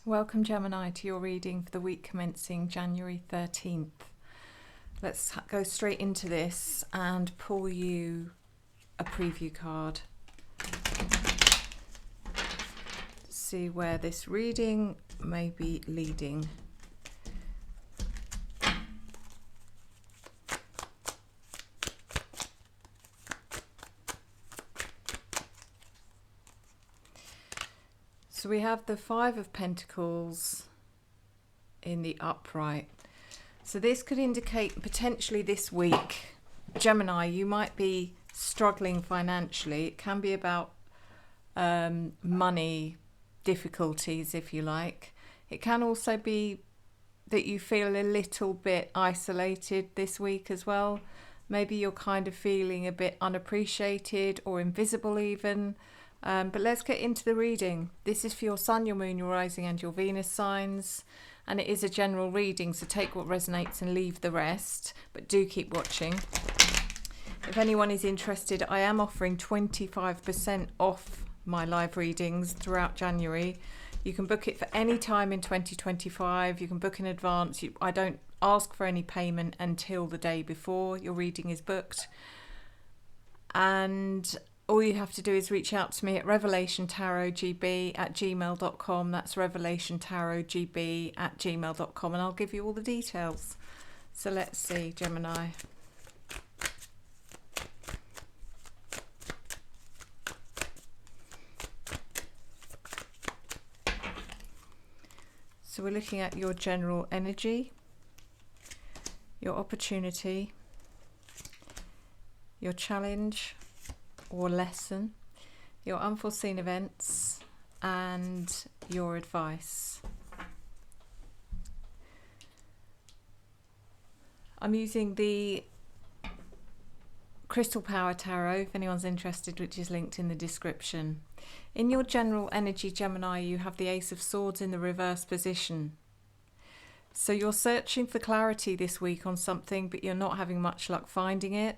Welcome, Gemini, to your reading for the week commencing January 13th. Let's go straight into this and pull you a preview card. See where this reading may be leading. So we have the Five of Pentacles in the upright. So this could indicate potentially this week, Gemini, you might be struggling financially. It can be about money difficulties, if you like. It can also be that you feel a little bit isolated this week as well. Maybe you're kind of feeling a bit unappreciated or invisible even. But let's get into the reading. This is for your Sun, your Moon, your Rising and your Venus signs. And it is a general reading, so take what resonates and leave the rest. But do keep watching. If anyone is interested, I am offering 25% off my live readings throughout January. You can book it for any time in 2025. You can book in advance. I don't ask for any payment until the day before your reading is booked. And all you have to do is reach out to me at revelationtarotgb@gmail.com. That's revelationtarotgb@gmail.com, and I'll give you all the details. So let's see, Gemini. So we're looking at your general energy, your opportunity, your challenge or lesson, your unforeseen events, and your advice. I'm using the Crystal Power Tarot, if anyone's interested, which is linked in the description. In your general energy, Gemini, you have the Ace of Swords in the reverse position. So you're searching for clarity this week on something, but you're not having much luck finding it.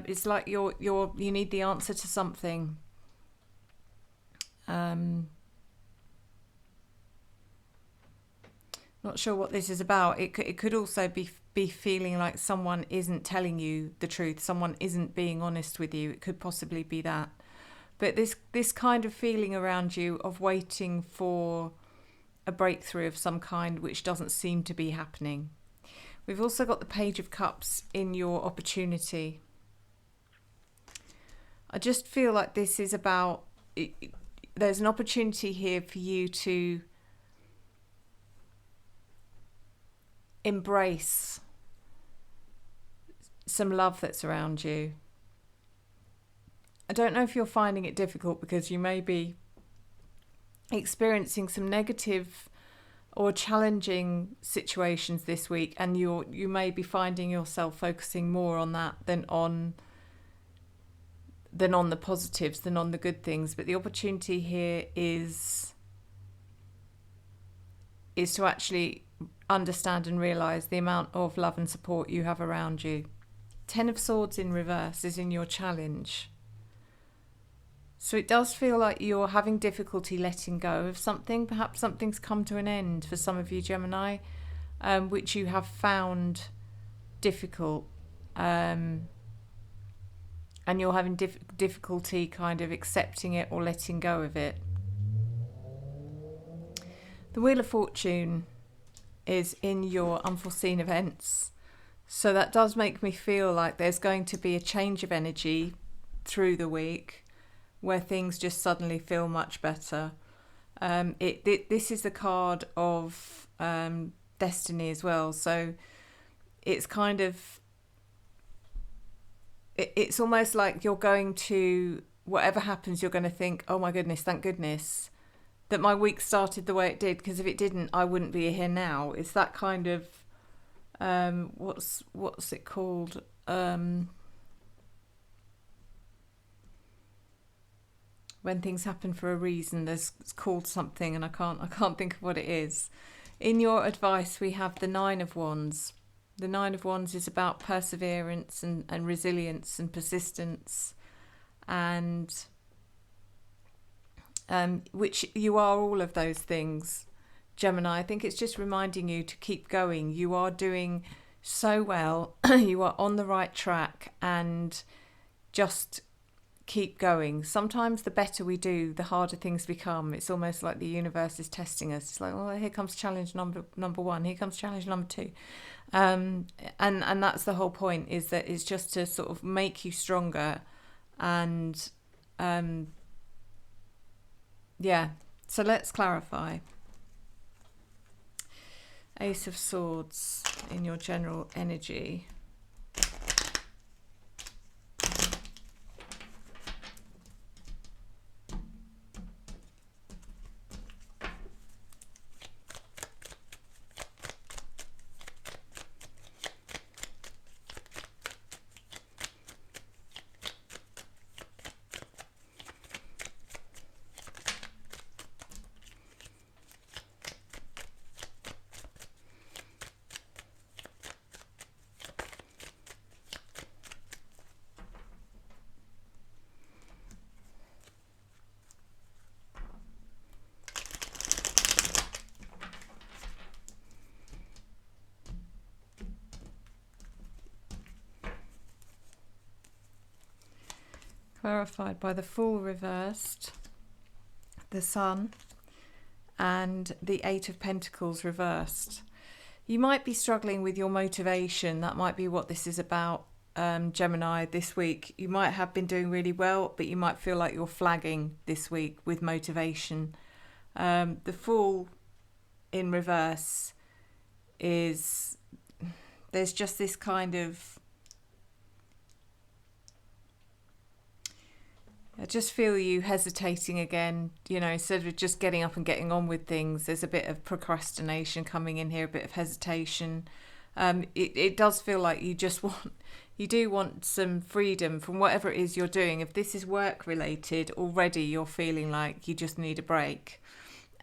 It's like you need the answer to something. Not sure what this is about. It could also be feeling like someone isn't telling you the truth. Someone isn't being honest with you. It could possibly be that. But this kind of feeling around you of waiting for a breakthrough of some kind, which doesn't seem to be happening. We've also got the Page of Cups in your opportunity. I just feel like this is about, there's an opportunity here for you to embrace some love that's around you. I don't know if you're finding it difficult because you may be experiencing some negative or challenging situations this week, and you may be finding yourself focusing more on that than on the positives, than on the good things. But the opportunity here is to actually understand and realise the amount of love and support you have around you. Ten of Swords in reverse is in your challenge. So it does feel like you're having difficulty letting go of something. Perhaps something's come to an end for some of you, Gemini, which you have found difficult. And you're having difficulty kind of accepting it or letting go of it. The Wheel of Fortune is in your unforeseen events. So that does make me feel like there's going to be a change of energy through the week where things just suddenly feel much better. This is the card of destiny as well. So it's kind of, it's almost like you're going to, whatever happens, you're going to think, oh my goodness, thank goodness that my week started the way it did, because if it didn't, I wouldn't be here now. It's that kind of, what's it called? When things happen for a reason, it's called something, and I can't think of what it is. In your advice, we have the Nine of Wands. The Nine of Wands is about perseverance and resilience and persistence, and which you are all of those things, Gemini. I think it's just reminding you to keep going. You are doing so well. You are on the right track, and just keep going. Sometimes the better we do, the harder things become. It's almost like the universe is testing us. It's like, oh, here comes challenge number one. Here comes challenge number two. And that's the whole point, is that it's just to sort of make you stronger. And yeah, so let's clarify. Ace of Swords in your general energy. Clarified by the Fool reversed, the Sun, and the Eight of Pentacles reversed. You might be struggling with your motivation. That might be what this is about, Gemini, this week. You might have been doing really well, but you might feel like you're flagging this week with motivation. The Fool in reverse is, there's just this kind of, I just feel you hesitating again, you know, instead of just getting up and getting on with things. There's a bit of procrastination coming in here, a bit of hesitation. It does feel like you do want some freedom from whatever it is you're doing. If this is work related, already you're feeling like you just need a break.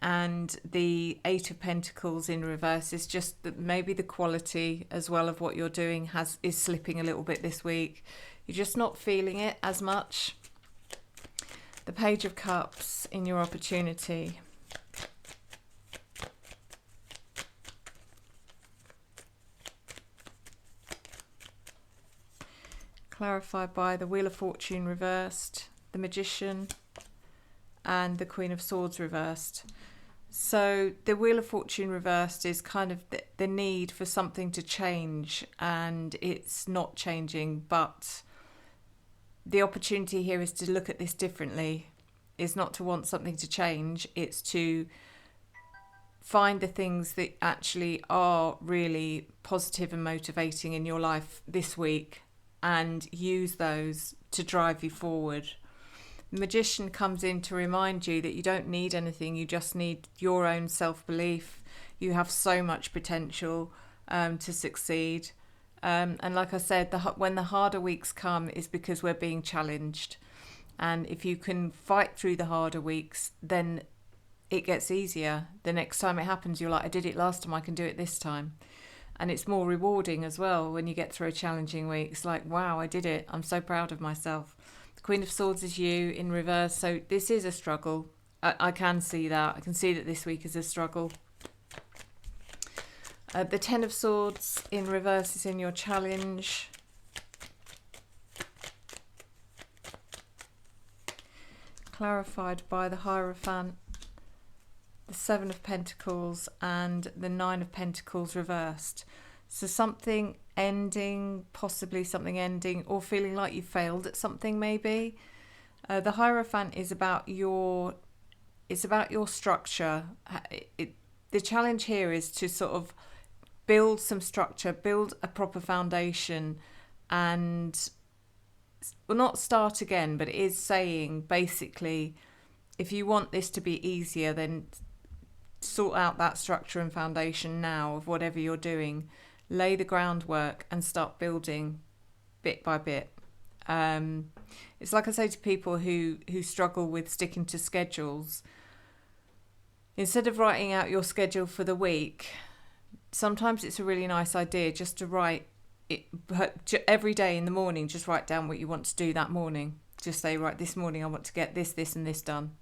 And the Eight of Pentacles in reverse is just that maybe the quality as well of what you're doing is slipping a little bit this week. You're just not feeling it as much. The Page of Cups in your opportunity. Clarified by the Wheel of Fortune reversed, the Magician, and the Queen of Swords reversed. So the Wheel of Fortune reversed is kind of the need for something to change, and it's not changing, but the opportunity here is to look at this differently. Is not to want something to change, it's to find the things that actually are really positive and motivating in your life this week and use those to drive you forward. The Magician comes in to remind you that you don't need anything, you just need your own self-belief. You have so much potential to succeed. And like I said, when the harder weeks come is because we're being challenged. And if you can fight through the harder weeks, then it gets easier. The next time it happens, you're like, I did it last time, I can do it this time. And it's more rewarding as well when you get through a challenging week. It's like, wow, I did it. I'm so proud of myself. The Queen of Swords is you in reverse. So this is a struggle. I can see that. I can see that this week is a struggle. The Ten of Swords in reverse is in your challenge. Clarified by the Hierophant, the Seven of Pentacles, and the Nine of Pentacles reversed. So something ending, possibly something ending, or feeling like you failed at something maybe. The Hierophant is about your structure. The challenge here is to sort of build some structure, build a proper foundation, and well, not start again, but it is saying basically, if you want this to be easier, then sort out that structure and foundation now of whatever you're doing. Lay the groundwork and start building bit by bit. It's like I say to people who struggle with sticking to schedules. Instead of writing out your schedule for the week, sometimes it's a really nice idea just to write it every day in the morning. Just write down what you want to do that morning. Just say, right, this morning I want to get this, this and this done.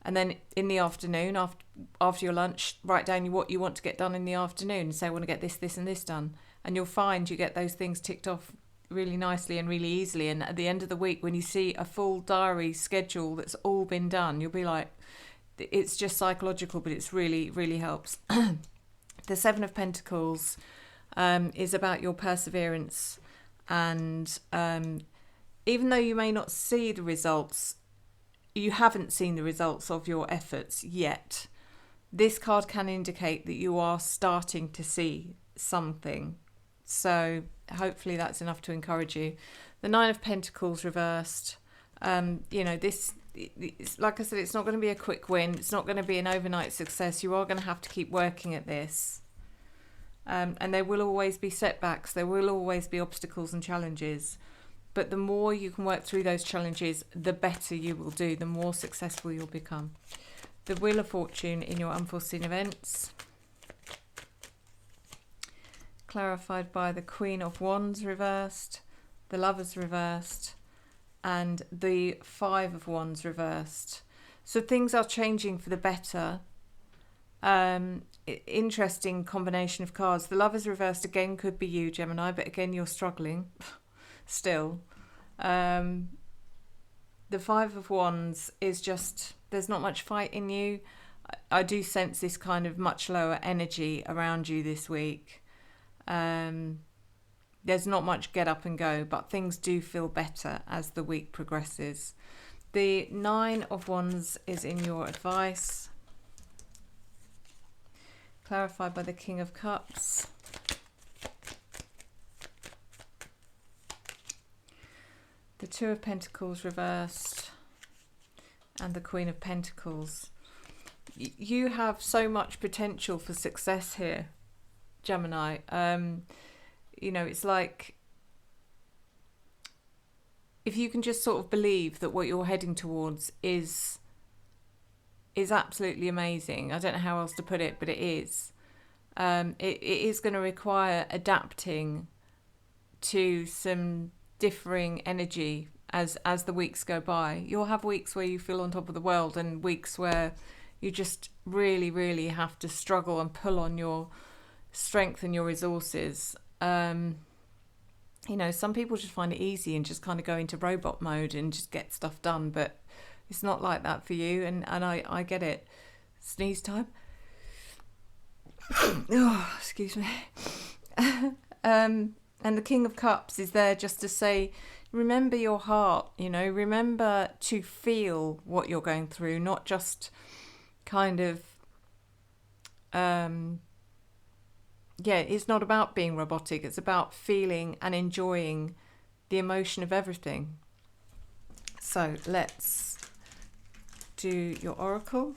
And then in the afternoon, after your lunch, write down what you want to get done in the afternoon and say, I want to get this, this and this done. And you'll find you get those things ticked off really nicely and really easily. And at the end of the week, when you see a full diary schedule that's all been done, you'll be like, it's just psychological, but it's really, really helps. The Seven of Pentacles is about your perseverance. And even though you may not see the results, you haven't seen the results of your efforts yet, this card can indicate that you are starting to see something. So hopefully that's enough to encourage you. The Nine of Pentacles reversed. This, like I said, it's not going to be a quick win. It's not going to be an overnight success. You are going to have to keep working at this. And there will always be setbacks. There will always be obstacles and challenges. But the more you can work through those challenges, the better you will do, the more successful you'll become. The Wheel of Fortune in your unforeseen events. Clarified by the Queen of Wands reversed, the Lovers reversed, and the Five of Wands reversed. So things are changing for the better. Interesting combination of cards. The Lovers reversed again could be you, Gemini, but again you're struggling still. The Five of Wands is just, there's not much fight in you. I do sense this kind of much lower energy around you this week. There's not much get up and go, but things do feel better as the week progresses. The Nine of Wands is in your advice. Clarified by the King of Cups. The Two of Pentacles reversed. And the Queen of Pentacles. You have so much potential for success here, Gemini. It's like if you can just sort of believe that what you're heading towards is absolutely amazing. I don't know how else to put it, but it is. It is going to require adapting to some differing energy as the weeks go by. You'll have weeks where you feel on top of the world and weeks where you just really, really have to struggle and pull on your strength and your resources. Some people just find it easy and just kind of go into robot mode and just get stuff done, but it's not like that for you, and I get it. Sneeze time. Oh, excuse me. And the King of Cups is there just to say, remember your heart, remember to feel what you're going through, not just kind of it's not about being robotic. It's about feeling and enjoying the emotion of everything. So let's do your oracle.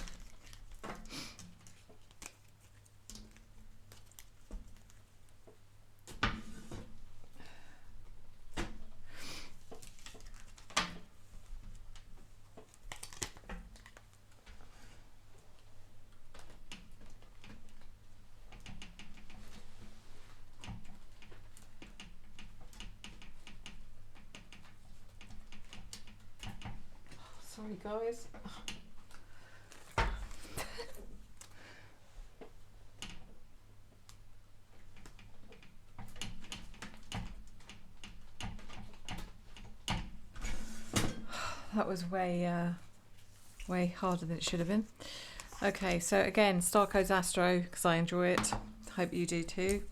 Sorry guys. That was way harder than it should have been. Okay, so again, Star Codes Astro, because I enjoy it. Hope you do too.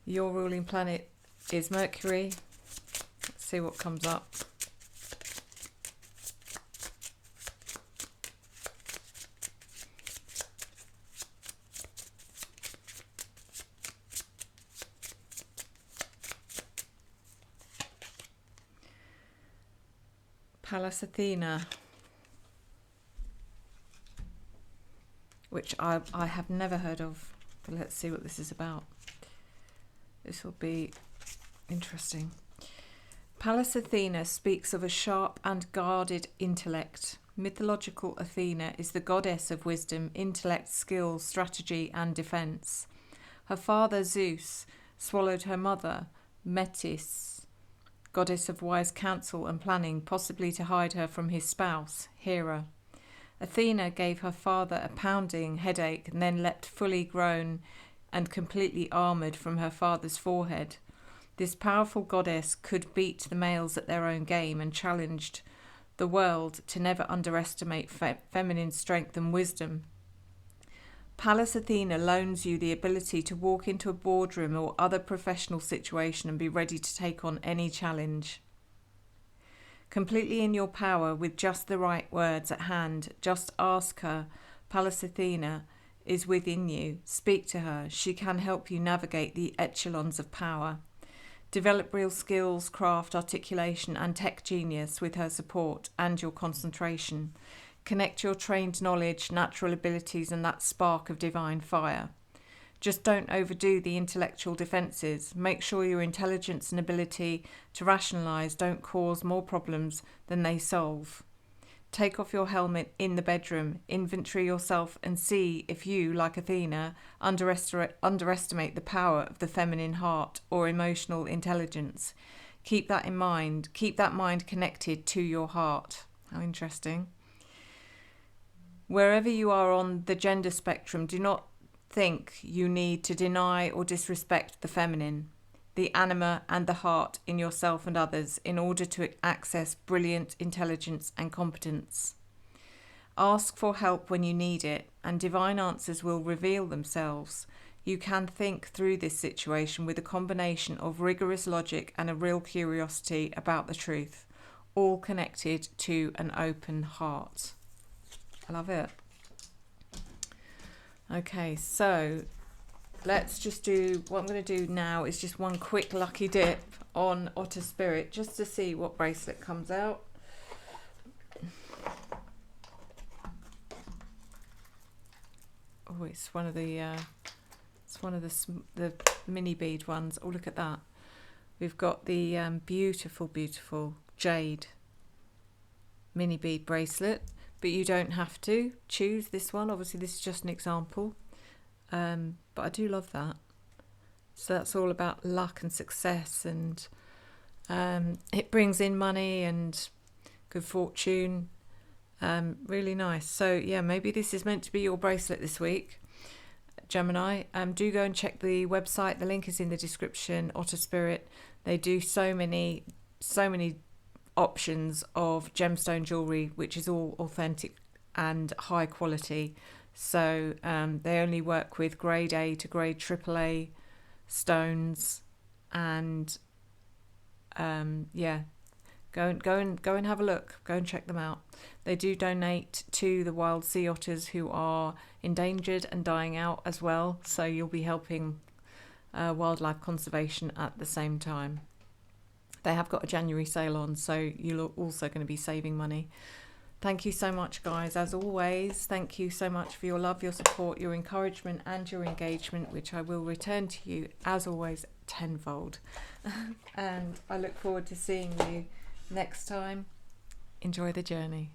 Your ruling planet is Mercury. Let's see what comes up. Pallas Athena, which I have never heard of, but let's see what this is about. This will be interesting. Pallas Athena speaks of a sharp and guarded intellect. Mythological Athena is the goddess of wisdom, intellect, skill, strategy and defense. Her father Zeus swallowed her mother, Metis, goddess of wise counsel and planning, possibly to hide her from his spouse, Hera. Athena gave her father a pounding headache and then leapt fully grown and completely armoured from her father's forehead. This powerful goddess could beat the males at their own game and challenged the world to never underestimate feminine strength and wisdom. Pallas Athena loans you the ability to walk into a boardroom or other professional situation and be ready to take on any challenge. Completely in your power with just the right words at hand, just ask her. Pallas Athena is within you. Speak to her. She can help you navigate the echelons of power. Develop real skills, craft, articulation and tech genius with her support and your concentration. Connect your trained knowledge, natural abilities and that spark of divine fire. Just don't overdo the intellectual defences. Make sure your intelligence and ability to rationalise don't cause more problems than they solve. Take off your helmet in the bedroom, inventory yourself and see if you, like Athena, underestimate the power of the feminine heart or emotional intelligence. Keep that in mind. Keep that mind connected to your heart. How interesting. Wherever you are on the gender spectrum, do not think you need to deny or disrespect the feminine, the anima and the heart in yourself and others in order to access brilliant intelligence and competence. Ask for help when you need it and divine answers will reveal themselves. You can think through this situation with a combination of rigorous logic and a real curiosity about the truth, all connected to an open heart. I love it. Okay, so let's just do, what I'm going to do now is just one quick lucky dip on Otter Spirit just to see what bracelet comes out. Oh, it's one of the mini bead ones. Oh, look at that. We've got the beautiful, beautiful jade mini bead bracelet, but you don't have to choose this one. Obviously, this is just an example. But I do love that. So that's all about luck and success, and it brings in money and good fortune. Really nice. So yeah, maybe this is meant to be your bracelet this week, Gemini. Do go and check the website. The link is in the description. Otter Spirit. They do so many options of gemstone jewelry, which is all authentic and high quality. So they only work with grade A to grade AAA stones, and yeah, go and have a look. Go and check them out. They do donate to the wild sea otters who are endangered and dying out as well. So you'll be helping wildlife conservation at the same time. They have got a January sale on, so you're also going to be saving money. Thank you so much, guys. As always, thank you so much for your love, your support, your encouragement and your engagement, which I will return to you, as always, tenfold. And I look forward to seeing you next time. Enjoy the journey.